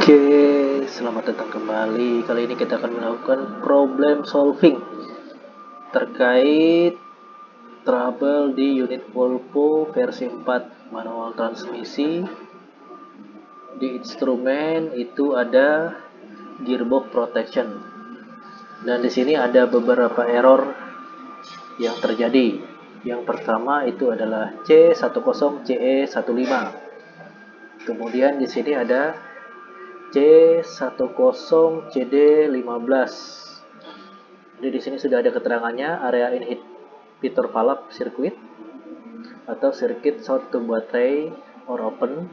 Oke, selamat datang kembali. Kali ini kita akan melakukan problem solving terkait trouble di unit Volvo versi 4 manual transmisi. Di instrumen itu ada gearbox protection. Dan di sini ada beberapa error yang terjadi. Yang pertama itu adalah C10CE15. Kemudian di sini ada C10CD15. Jadi di sini sudah ada keterangannya area inhibitor valve circuit atau circuit short to battery or open.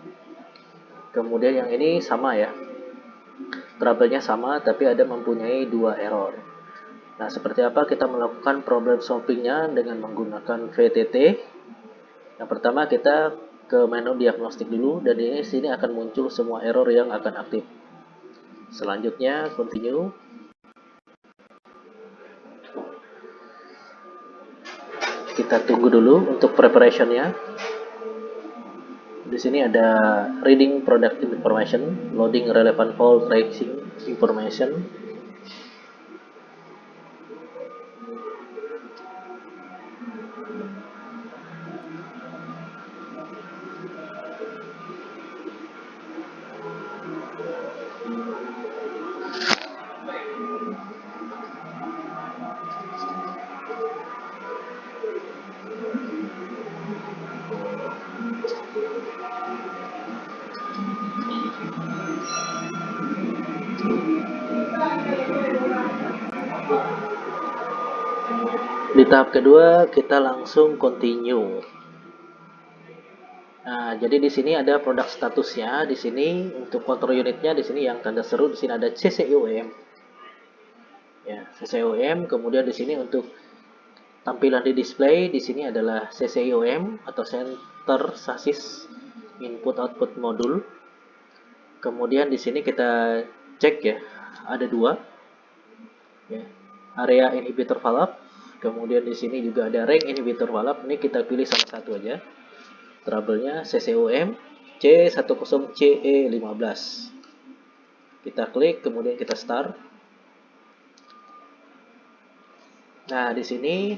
Kemudian yang ini sama ya, trouble-nya sama tapi ada mempunyai dua error. Nah, seperti apa kita melakukan problem solving-nya dengan menggunakan VTT? Yang pertama kita ke menu diagnostik dulu, dan di sini akan muncul semua error yang akan aktif. Selanjutnya continue. Kita tunggu dulu untuk preparationnya. Di sini ada reading product information, loading relevant fault tracing information. Di tahap kedua kita langsung continue. Nah, jadi di sini ada produk statusnya. Di sini untuk control unitnya di sini yang tanda seru, di sini ada CCUM. Ya, CCUM. Kemudian di sini untuk tampilan di display di sini adalah CCUM atau Center Chassis Input Output Module. Kemudian di sini kita cek ya, ada dua. Ya, area inhibitor valve. Kemudian di sini juga ada ring inhibitor valve. Ini kita pilih salah satu aja. Trouble-nya CCUM C10CE15. Kita klik, kemudian kita start. Nah, di sini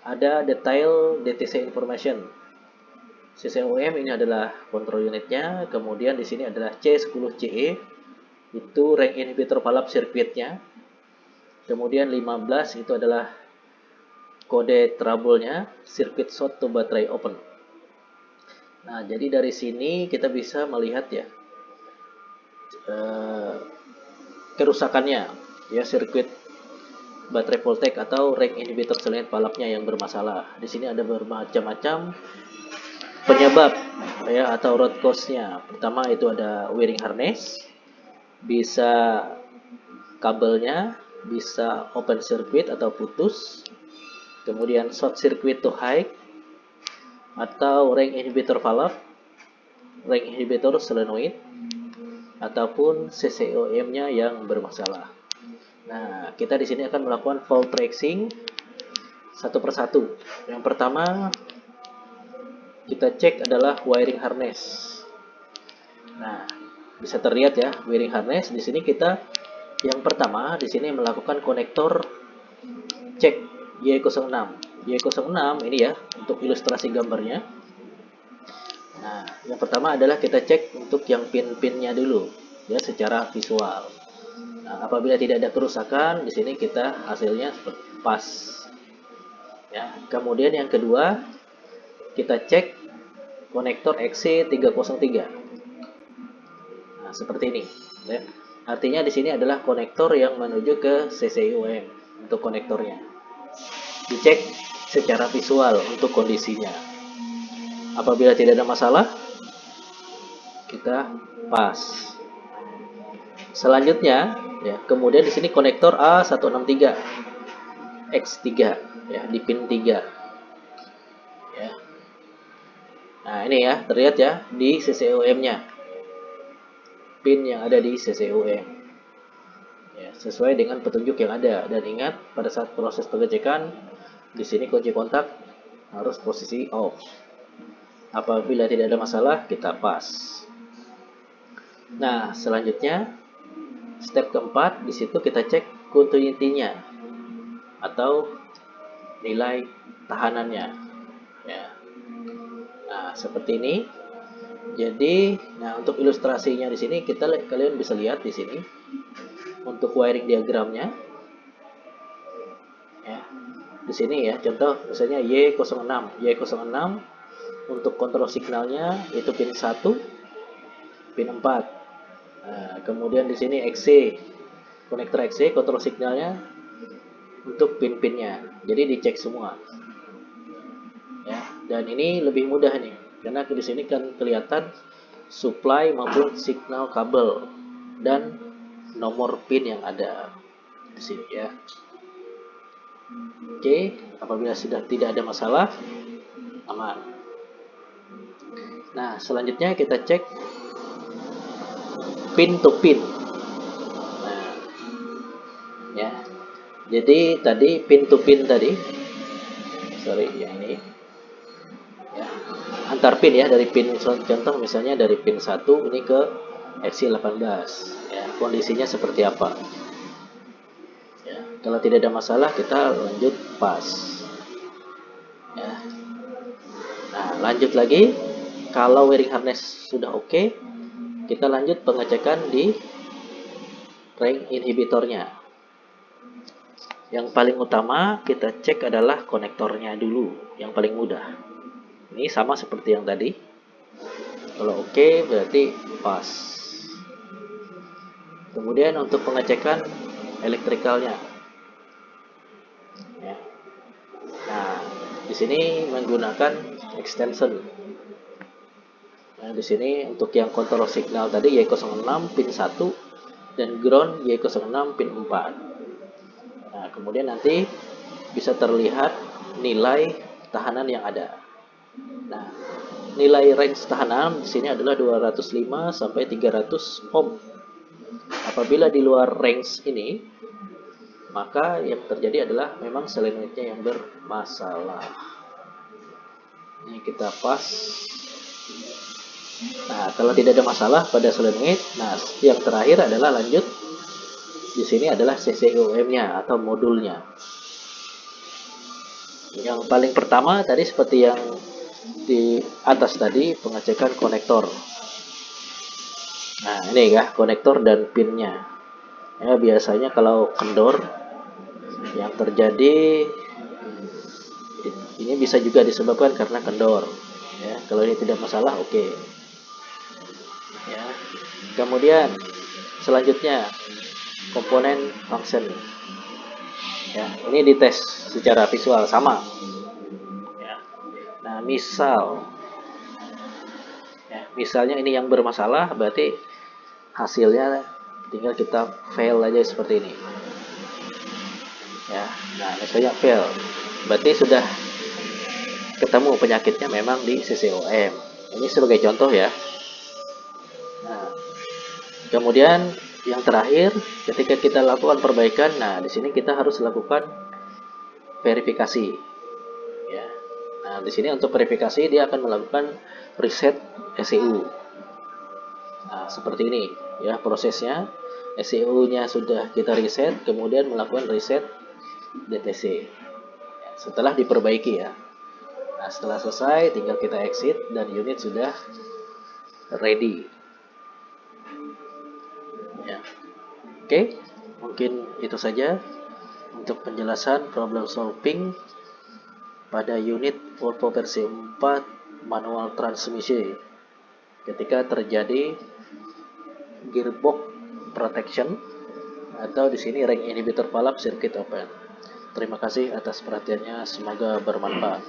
ada detail DTC information. CCUM ini adalah control unitnya, kemudian di sini adalah C10CE itu ring inhibitor valve circuitnya. Kemudian 15 itu adalah kode trouble-nya, circuit short to battery open. Nah, jadi dari sini kita bisa melihat ya kerusakannya, ya, sirkuit baterai voltage atau ring inhibitor selain valve-nya yang bermasalah. Di sini ada bermacam-macam penyebab ya atau root cause-nya. Pertama itu ada wiring harness, bisa kabelnya, bisa open circuit atau putus, kemudian short circuit to high, atau ring inhibitor valve, ring inhibitor solenoid, ataupun CCUM-nya yang bermasalah. Nah, kita di sini akan melakukan fault tracing satu persatu. Yang pertama kita cek adalah wiring harness. Nah, bisa terlihat ya wiring harness. Di sini kita yang pertama di sini melakukan konektor cek Y06. Y06 ini ya untuk ilustrasi gambarnya. Nah, yang pertama adalah kita cek untuk yang pin-pinnya dulu ya secara visual. Nah, apabila tidak ada kerusakan, di sini kita hasilnya seperti pas. Ya, kemudian yang kedua kita cek konektor XC303. Nah, seperti ini ya. Artinya di sini adalah konektor yang menuju ke CCUM untuk konektornya. Dicek secara visual untuk kondisinya. Apabila tidak ada masalah, kita pas. Selanjutnya, ya, kemudian di sini konektor A163 X3 ya di pin 3. Ya. Nah, ini ya, terlihat ya di CCUM-nya. Pin yang ada di CCUM. Ya, sesuai dengan petunjuk yang ada, dan ingat pada saat proses pengecekan di sini kunci kontak harus posisi off. Apabila tidak ada masalah, kita pas. Nah, selanjutnya step keempat, di situ kita cek continuity-nya atau nilai tahanannya. Ya. Nah, seperti ini. Jadi, nah untuk ilustrasinya di sini kalian bisa lihat di sini untuk wiring diagramnya. Ya. Di sini ya, contoh misalnya Y06. Y06 untuk kontrol signalnya itu pin 1, pin 4. Nah, kemudian di sini XC, konektor XC kontrol signalnya untuk pin-pinnya. Jadi dicek semua. Ya, dan ini lebih mudah nih, karena di sini kan kelihatan supply maupun signal kabel dan nomor pin yang ada di sini ya. Oke, apabila sudah tidak ada masalah, aman. Nah, selanjutnya kita cek pin to pin. Nah, ya. Jadi tadi pin to pin tadi, sorry yang ini, ya, antar pin ya, dari pin contoh misalnya dari pin 1 ini ke XC18 ya, kondisinya seperti apa ya. Kalau tidak ada masalah kita lanjut pas ya. Nah, lanjut lagi, kalau wiring harness sudah oke, kita lanjut pengecekan di range inhibitornya. Yang paling utama kita cek adalah konektornya dulu, yang paling mudah. Ini sama seperti yang tadi. Kalau oke berarti pas. Kemudian untuk pengecekan elektrikalnya. Ya. Nah, di sini menggunakan extension. Nah, di sini untuk yang kontrol signal tadi Y06 pin 1 dan ground Y06 pin 4. Nah, kemudian nanti bisa terlihat nilai tahanan yang ada. Nah, nilai range tahanan di sini adalah 205 sampai 300 ohm. Apabila di luar range ini, maka yang terjadi adalah memang solenoidnya yang bermasalah. Ini kita pas. Nah, kalau tidak ada masalah pada solenoid, nah yang terakhir adalah lanjut. Di sini adalah CCOM-nya atau modulnya. Yang paling pertama tadi seperti yang di atas tadi, pengecekan konektor. Nah, ini ya konektor dan pinnya. Ya, biasanya kalau kendor yang terjadi ini bisa juga disebabkan karena kendor. Ya, kalau ini tidak masalah, oke. Ya. Kemudian selanjutnya komponen function. Ya, ini dites secara visual sama. Ya. Nah, misalnya ini yang bermasalah, berarti hasilnya tinggal kita fail aja seperti ini. Ya, nah misalnya fail, berarti sudah ketemu penyakitnya memang di CCOM. Ini sebagai contoh ya. Nah, kemudian yang terakhir, ketika kita lakukan perbaikan, nah di sini kita harus lakukan verifikasi. Ya. Nah, di sini untuk verifikasi dia akan melakukan reset ECU. Nah, seperti ini ya prosesnya. ECU-nya sudah kita reset, kemudian melakukan reset DTC. Setelah diperbaiki ya. Nah, setelah selesai tinggal kita exit dan unit sudah ready. Ya. Oke, mungkin itu saja untuk penjelasan problem solving pada unit Volvo versi 4 manual transmisi ketika terjadi gearbox protection atau di sini ring inhibitor valve circuit open. Terima kasih atas perhatiannya, semoga bermanfaat.